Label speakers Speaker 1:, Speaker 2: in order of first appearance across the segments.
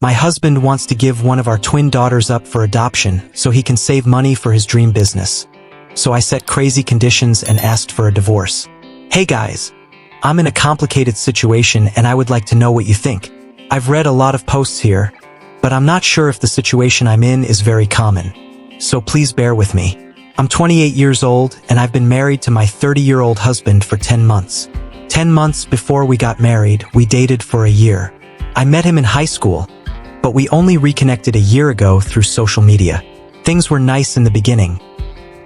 Speaker 1: My husband wants to give one of our twin daughters up for adoption so he can save money for his dream business. So I set crazy conditions and asked for a divorce. Hey guys, I'm in a complicated situation and I would like to know what you think. I've read a lot of posts here, but I'm not sure if the situation I'm in is very common. So please bear with me. I'm 28 years old and I've been married to my 30-year-old husband for 10 months. 10 months before we got married, we dated for a year. I met him in high school, but we only reconnected a year ago through social media. Things were nice in the beginning.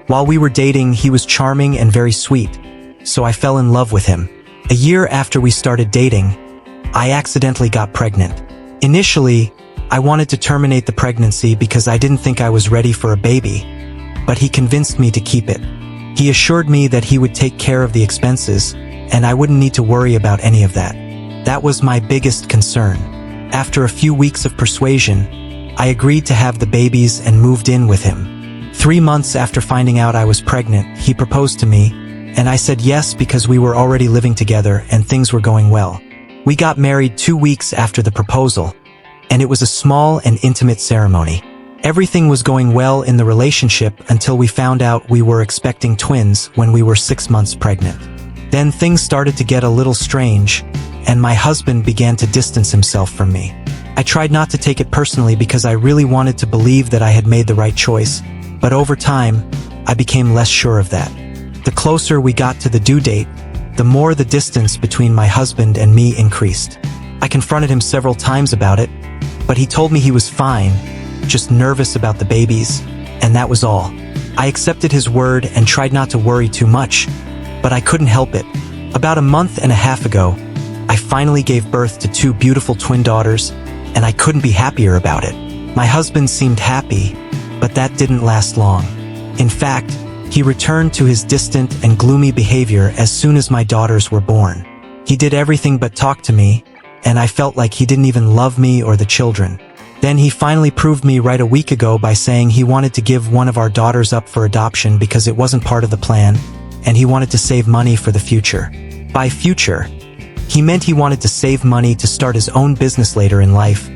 Speaker 1: While we were dating, he was charming and very sweet, so I fell in love with him. A year after we started dating, I accidentally got pregnant. Initially, I wanted to terminate the pregnancy because I didn't think I was ready for a baby, but he convinced me to keep it. He assured me that he would take care of the expenses, and I wouldn't need to worry about any of that. That was my biggest concern. After a few weeks of persuasion, I agreed to have the babies and moved in with him. 3 months after finding out I was pregnant, he proposed to me, and I said yes because we were already living together and things were going well. We got married 2 weeks after the proposal, and it was a small and intimate ceremony. Everything was going well in the relationship until we found out we were expecting twins when we were 6 months pregnant. Then things started to get a little strange, and my husband began to distance himself from me. I tried not to take it personally because I really wanted to believe that I had made the right choice, but over time, I became less sure of that. The closer we got to the due date, the more the distance between my husband and me increased. I confronted him several times about it, but he told me he was fine, just nervous about the babies, and that was all. I accepted his word and tried not to worry too much, but I couldn't help it. About a month and a half ago, I finally gave birth to 2 beautiful twin daughters, and I couldn't be happier about it. My husband seemed happy, but that didn't last long. In fact, he returned to his distant and gloomy behavior as soon as my daughters were born. He did everything but talk to me, and I felt like he didn't even love me or the children. Then he finally proved me right a week ago by saying he wanted to give one of our daughters up for adoption because it wasn't part of the plan, and he wanted to save money for the future. By future, he meant he wanted to save money to start his own business later in life.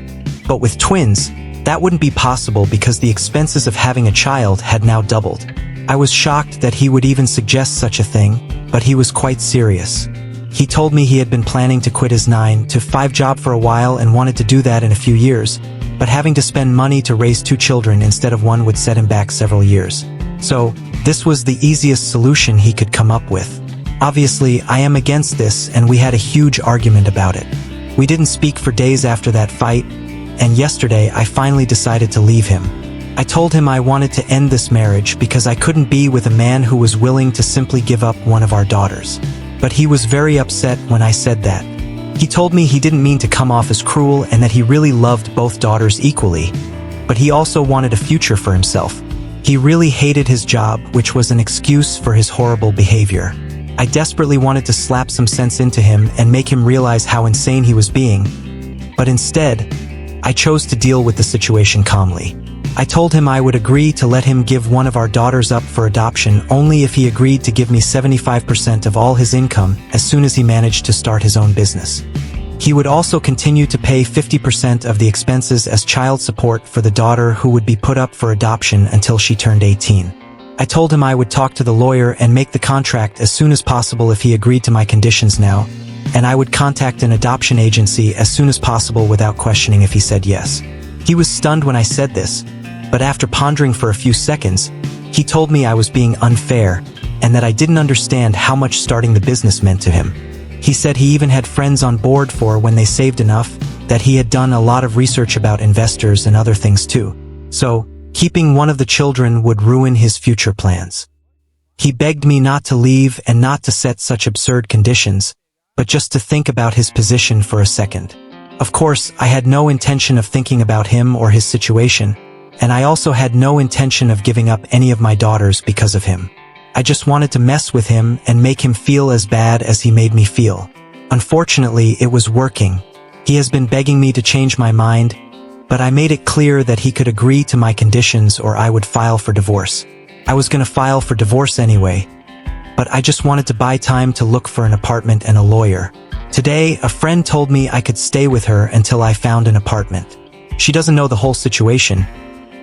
Speaker 1: But with twins, that wouldn't be possible because the expenses of having a child had now doubled. I was shocked that he would even suggest such a thing, but he was quite serious. He told me he had been planning to quit his 9-to-5 job for a while and wanted to do that in a few years, but having to spend money to raise 2 children instead of 1 would set him back several years. So, this was the easiest solution he could come up with. Obviously, I am against this, and we had a huge argument about it. We didn't speak for days after that fight, and yesterday I finally decided to leave him. I told him I wanted to end this marriage because I couldn't be with a man who was willing to simply give up one of our daughters. But he was very upset when I said that. He told me he didn't mean to come off as cruel and that he really loved both daughters equally, but he also wanted a future for himself. He really hated his job, which was an excuse for his horrible behavior. I desperately wanted to slap some sense into him and make him realize how insane he was being, but instead, I chose to deal with the situation calmly. I told him I would agree to let him give one of our daughters up for adoption only if he agreed to give me 75% of all his income as soon as he managed to start his own business. He would also continue to pay 50% of the expenses as child support for the daughter who would be put up for adoption until she turned 18. I told him I would talk to the lawyer and make the contract as soon as possible if he agreed to my conditions now, and I would contact an adoption agency as soon as possible without questioning if he said yes. He was stunned when I said this, but after pondering for a few seconds, he told me I was being unfair and that I didn't understand how much starting the business meant to him. He said he even had friends on board for when they saved enough, that he had done a lot of research about investors and other things too. So, keeping one of the children would ruin his future plans. He begged me not to leave and not to set such absurd conditions, but just to think about his position for a second. Of course, I had no intention of thinking about him or his situation, and I also had no intention of giving up any of my daughters because of him. I just wanted to mess with him and make him feel as bad as he made me feel. Unfortunately, it was working. He has been begging me to change my mind, but I made it clear that he could agree to my conditions or I would file for divorce. I was going to file for divorce anyway, but I just wanted to buy time to look for an apartment and a lawyer. Today, a friend told me I could stay with her until I found an apartment. She doesn't know the whole situation,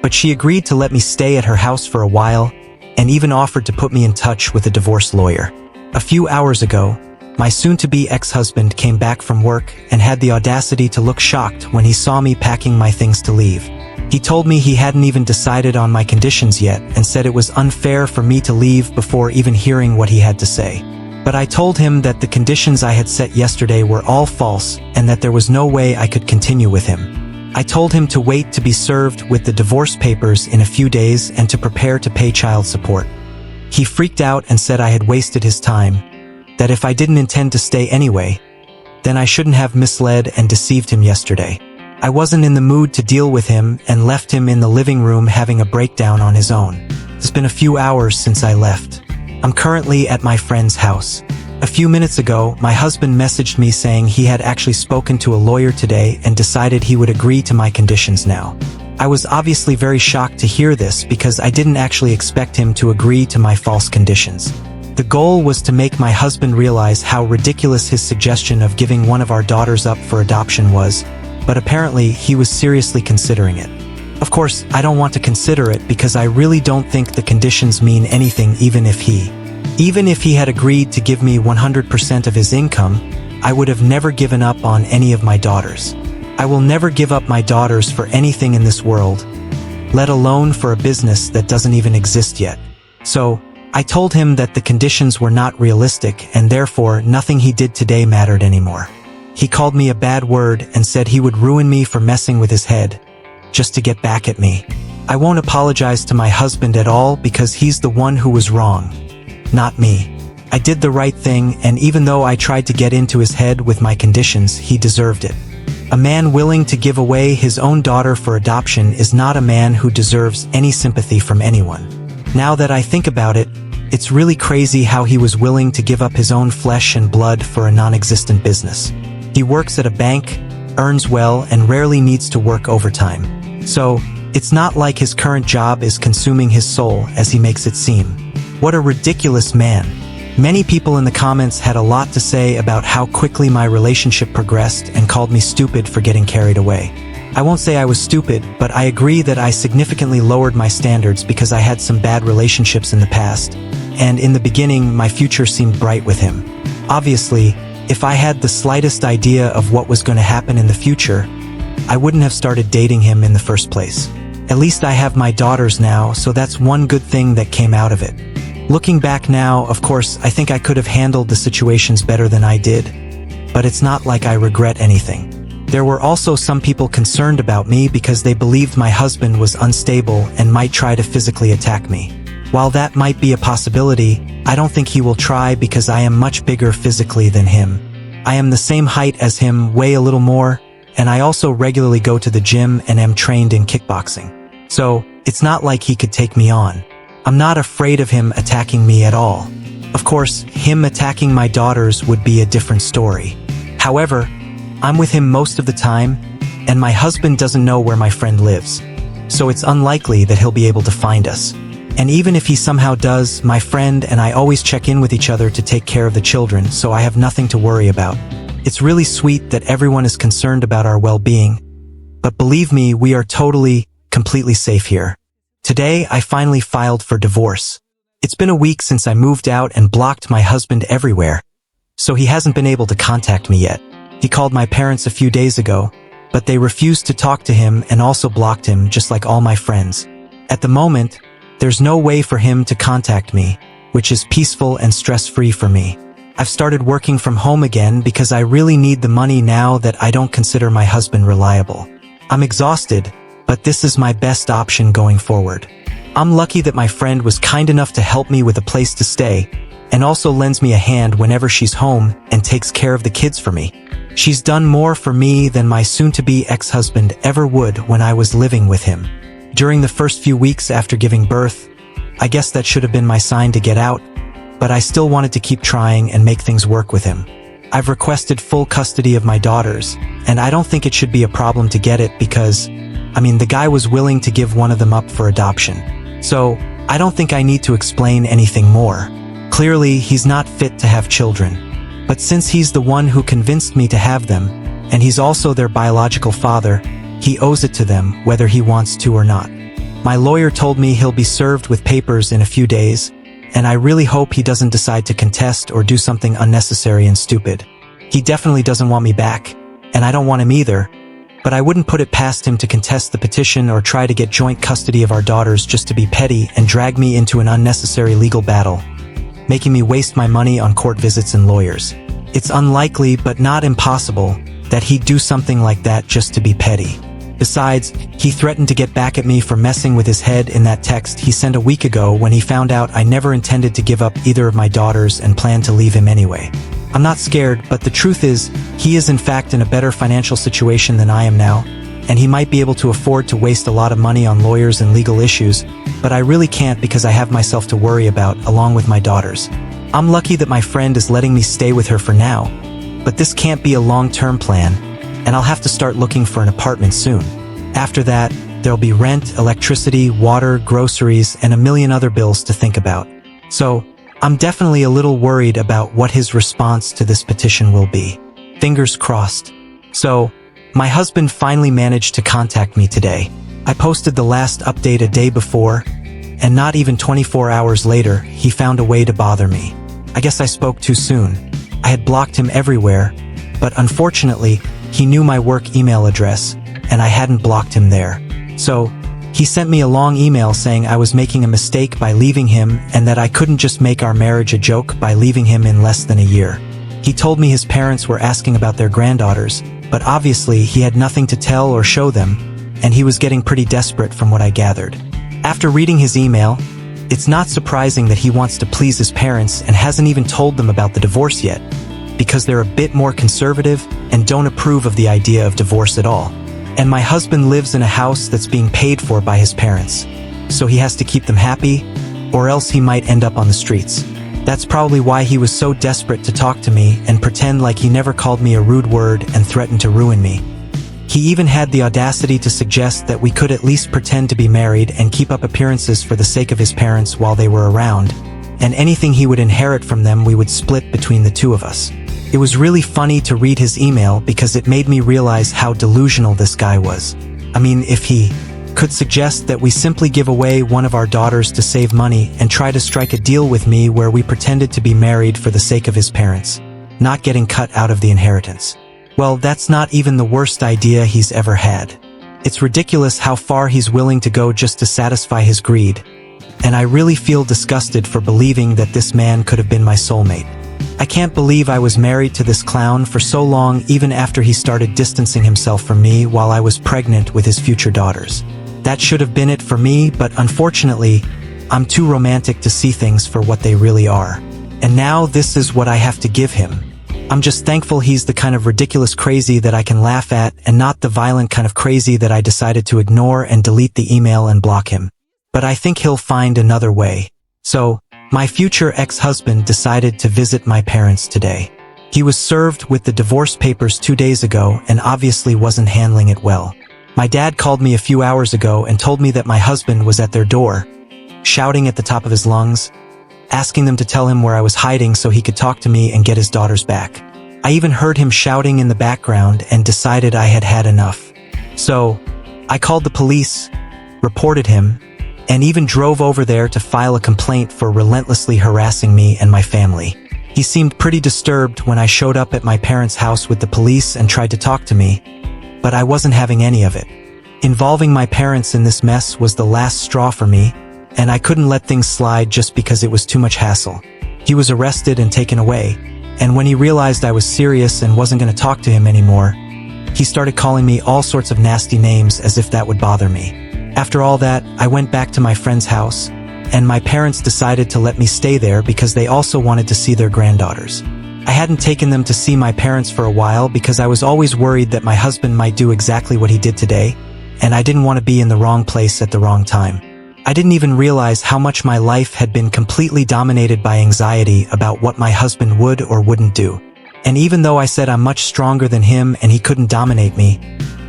Speaker 1: but she agreed to let me stay at her house for a while and even offered to put me in touch with a divorce lawyer. A few hours ago, my soon-to-be ex-husband came back from work and had the audacity to look shocked when he saw me packing my things to leave. He told me he hadn't even decided on my conditions yet and said it was unfair for me to leave before even hearing what he had to say. But I told him that the conditions I had set yesterday were all false and that there was no way I could continue with him. I told him to wait to be served with the divorce papers in a few days and to prepare to pay child support. He freaked out and said I had wasted his time, that if I didn't intend to stay anyway, then I shouldn't have misled and deceived him yesterday. I wasn't in the mood to deal with him and left him in the living room having a breakdown on his own. It's been a few hours since I left. I'm currently at my friend's house. A few minutes ago, my husband messaged me saying he had actually spoken to a lawyer today and decided he would agree to my conditions now. I was obviously very shocked to hear this because I didn't actually expect him to agree to my false conditions. The goal was to make my husband realize how ridiculous his suggestion of giving one of our daughters up for adoption was, but apparently he was seriously considering it. Of course, I don't want to consider it because I really don't think the conditions mean anything even if he had agreed to give me 100% of his income, I would have never given up on any of my daughters. I will never give up my daughters for anything in this world, let alone for a business that doesn't even exist yet. So, I told him that the conditions were not realistic and therefore nothing he did today mattered anymore. He called me a bad word and said he would ruin me for messing with his head, just to get back at me. I won't apologize to my husband at all because he's the one who was wrong, not me. I did the right thing, and even though I tried to get into his head with my conditions, he deserved it. A man willing to give away his own daughter for adoption is not a man who deserves any sympathy from anyone. Now that I think about it, it's really crazy how he was willing to give up his own flesh and blood for a non-existent business. He works at a bank, earns well, and rarely needs to work overtime. So, it's not like his current job is consuming his soul as he makes it seem. What a ridiculous man. Many people in the comments had a lot to say about how quickly my relationship progressed and called me stupid for getting carried away. I won't say I was stupid, but I agree that I significantly lowered my standards because I had some bad relationships in the past, and in the beginning my future seemed bright with him. Obviously, if I had the slightest idea of what was going to happen in the future, I wouldn't have started dating him in the first place. At least I have my daughters now, so that's one good thing that came out of it. Looking back now, of course, I think I could have handled the situations better than I did, but it's not like I regret anything. There were also some people concerned about me because they believed my husband was unstable and might try to physically attack me. While that might be a possibility, I don't think he will try because I am much bigger physically than him. I am the same height as him, weigh a little more, and I also regularly go to the gym and am trained in kickboxing. So, it's not like he could take me on. I'm not afraid of him attacking me at all. Of course, him attacking my daughters would be a different story. However, I'm with him most of the time, and my husband doesn't know where my friend lives. So it's unlikely that he'll be able to find us. And even if he somehow does, my friend and I always check in with each other to take care of the children, so I have nothing to worry about. It's really sweet that everyone is concerned about our well-being. But believe me, we are completely safe here. Today, I finally filed for divorce. It's been a week since I moved out and blocked my husband everywhere, so he hasn't been able to contact me yet. He called my parents a few days ago, but they refused to talk to him and also blocked him just like all my friends. At the moment, there's no way for him to contact me, which is peaceful and stress-free for me. I've started working from home again because I really need the money now that I don't consider my husband reliable. I'm exhausted, but this is my best option going forward. I'm lucky that my friend was kind enough to help me with a place to stay, and also lends me a hand whenever she's home and takes care of the kids for me. She's done more for me than my soon-to-be ex-husband ever would when I was living with him. During the first few weeks after giving birth, I guess that should have been my sign to get out, but I still wanted to keep trying and make things work with him. I've requested full custody of my daughters, and I don't think it should be a problem to get it because, the guy was willing to give one of them up for adoption. So, I don't think I need to explain anything more. Clearly, he's not fit to have children. But since he's the one who convinced me to have them, and he's also their biological father, He owes it to them, whether he wants to or not. My lawyer told me he'll be served with papers in a few days, and I really hope he doesn't decide to contest or do something unnecessary and stupid. He definitely doesn't want me back, and I don't want him either, but I wouldn't put it past him to contest the petition or try to get joint custody of our daughters just to be petty and drag me into an unnecessary legal battle, making me waste my money on court visits and lawyers. It's unlikely, but not impossible, that he'd do something like that just to be petty. Besides, he threatened to get back at me for messing with his head in that text he sent a week ago when he found out I never intended to give up either of my daughters and planned to leave him anyway. I'm not scared, but the truth is, he is in fact in a better financial situation than I am now, and he might be able to afford to waste a lot of money on lawyers and legal issues, but I really can't because I have myself to worry about, along with my daughters. I'm lucky that my friend is letting me stay with her for now, but this can't be a long-term plan, and I'll have to start looking for an apartment soon. After that, there'll be rent, electricity, water, groceries, and a million other bills to think about. So, I'm definitely a little worried about what his response to this petition will be. Fingers crossed. So, my husband finally managed to contact me today. I posted the last update a day before, and not even 24 hours later, he found a way to bother me. I guess I spoke too soon. I had blocked him everywhere, but unfortunately, he knew my work email address, and I hadn't blocked him there. So, he sent me a long email saying I was making a mistake by leaving him and that I couldn't just make our marriage a joke by leaving him in less than a year. He told me his parents were asking about their granddaughters, but obviously he had nothing to tell or show them, and he was getting pretty desperate from what I gathered. After reading his email, it's not surprising that he wants to please his parents and hasn't even told them about the divorce yet, because they're a bit more conservative and don't approve of the idea of divorce at all. And my husband lives in a house that's being paid for by his parents, so he has to keep them happy, or else he might end up on the streets. That's probably why he was so desperate to talk to me and pretend like he never called me a rude word and threatened to ruin me. He even had the audacity to suggest that we could at least pretend to be married and keep up appearances for the sake of his parents while they were around, and anything he would inherit from them we would split between the two of us. It was really funny to read his email because it made me realize how delusional this guy was. I mean, if he could suggest that we simply give away one of our daughters to save money and try to strike a deal with me where we pretended to be married for the sake of his parents, not getting cut out of the inheritance. Well, that's not even the worst idea he's ever had. It's ridiculous how far he's willing to go just to satisfy his greed, and I really feel disgusted for believing that this man could have been my soulmate. I can't believe I was married to this clown for so long even after he started distancing himself from me while I was pregnant with his future daughters. That should have been it for me, but unfortunately, I'm too romantic to see things for what they really are. And now this is what I have to give him. I'm just thankful he's the kind of ridiculous crazy that I can laugh at and not the violent kind of crazy that I decided to ignore and delete the email and block him. But I think he'll find another way. So, my future ex-husband decided to visit my parents today. He was served with the divorce papers 2 days ago and obviously wasn't handling it well. My dad called me a few hours ago and told me that my husband was at their door, shouting at the top of his lungs, asking them to tell him where I was hiding so he could talk to me and get his daughters back. I even heard him shouting in the background and decided I had had enough. So, I called the police, reported him, and even drove over there to file a complaint for relentlessly harassing me and my family. He seemed pretty disturbed when I showed up at my parents' house with the police and tried to talk to me, but I wasn't having any of it. Involving my parents in this mess was the last straw for me, and I couldn't let things slide just because it was too much hassle. He was arrested and taken away, and when he realized I was serious and wasn't going to talk to him anymore, he started calling me all sorts of nasty names as if that would bother me. After all that, I went back to my friend's house, and my parents decided to let me stay there because they also wanted to see their granddaughters. I hadn't taken them to see my parents for a while because I was always worried that my husband might do exactly what he did today, and I didn't want to be in the wrong place at the wrong time. I didn't even realize how much my life had been completely dominated by anxiety about what my husband would or wouldn't do. And even though I said I'm much stronger than him and he couldn't dominate me,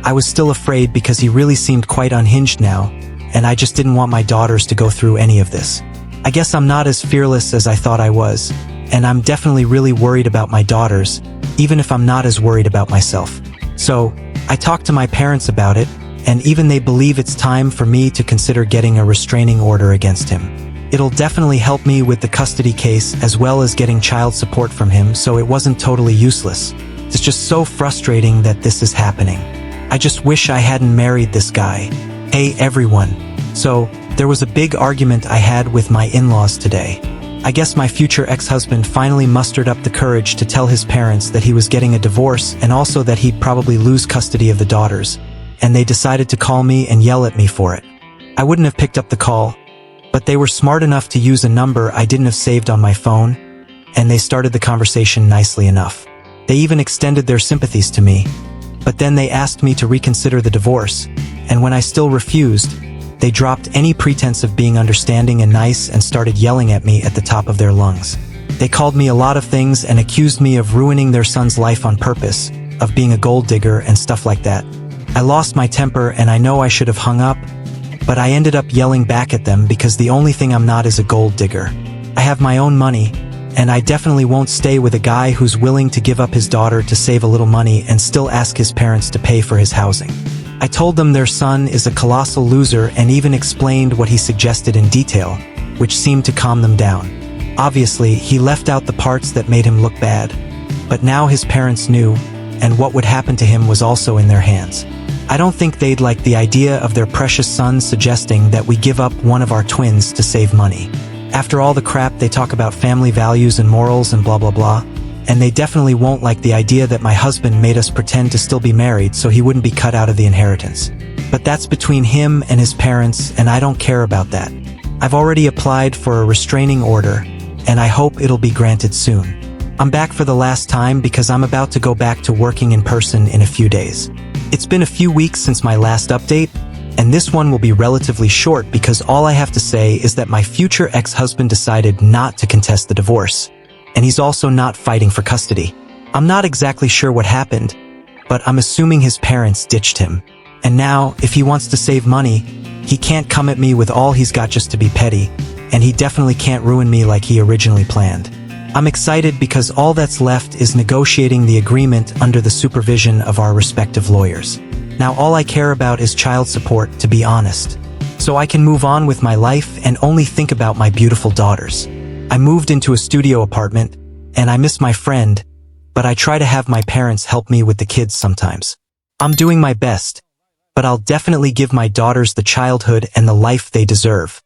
Speaker 1: I was still afraid because he really seemed quite unhinged now, and I just didn't want my daughters to go through any of this. I guess I'm not as fearless as I thought I was, and I'm definitely really worried about my daughters, even if I'm not as worried about myself. So, I talked to my parents about it, and even they believe it's time for me to consider getting a restraining order against him. It'll definitely help me with the custody case as well as getting child support from him, so it wasn't totally useless. It's just so frustrating that this is happening. I just wish I hadn't married this guy. Hey everyone. So, there was a big argument I had with my in-laws today. I guess my future ex-husband finally mustered up the courage to tell his parents that he was getting a divorce and also that he'd probably lose custody of the daughters, and they decided to call me and yell at me for it. I wouldn't have picked up the call, but they were smart enough to use a number I didn't have saved on my phone, and they started the conversation nicely enough. They even extended their sympathies to me, but then they asked me to reconsider the divorce, and when I still refused, they dropped any pretense of being understanding and nice and started yelling at me at the top of their lungs. They called me a lot of things and accused me of ruining their son's life on purpose, of being a gold digger and stuff like that. I lost my temper and I know I should have hung up, but I ended up yelling back at them because the only thing I'm not is a gold digger. I have my own money, and I definitely won't stay with a guy who's willing to give up his daughter to save a little money and still ask his parents to pay for his housing. I told them their son is a colossal loser and even explained what he suggested in detail, which seemed to calm them down. Obviously, he left out the parts that made him look bad, but now his parents knew, and what would happen to him was also in their hands. I don't think they'd like the idea of their precious son suggesting that we give up one of our twins to save money. After all the crap they talk about family values and morals and blah blah blah, and they definitely won't like the idea that my husband made us pretend to still be married so he wouldn't be cut out of the inheritance. But that's between him and his parents, and I don't care about that. I've already applied for a restraining order, and I hope it'll be granted soon. I'm back for the last time because I'm about to go back to working in person in a few days. It's been a few weeks since my last update, and this one will be relatively short because all I have to say is that my future ex-husband decided not to contest the divorce. And he's also not fighting for custody. I'm not exactly sure what happened, but I'm assuming his parents ditched him. And now, if he wants to save money, he can't come at me with all he's got just to be petty, and he definitely can't ruin me like he originally planned. I'm excited because all that's left is negotiating the agreement under the supervision of our respective lawyers. Now all I care about is child support, to be honest. So I can move on with my life and only think about my beautiful daughters. I moved into a studio apartment, and I miss my friend, but I try to have my parents help me with the kids sometimes. I'm doing my best, but I'll definitely give my daughters the childhood and the life they deserve.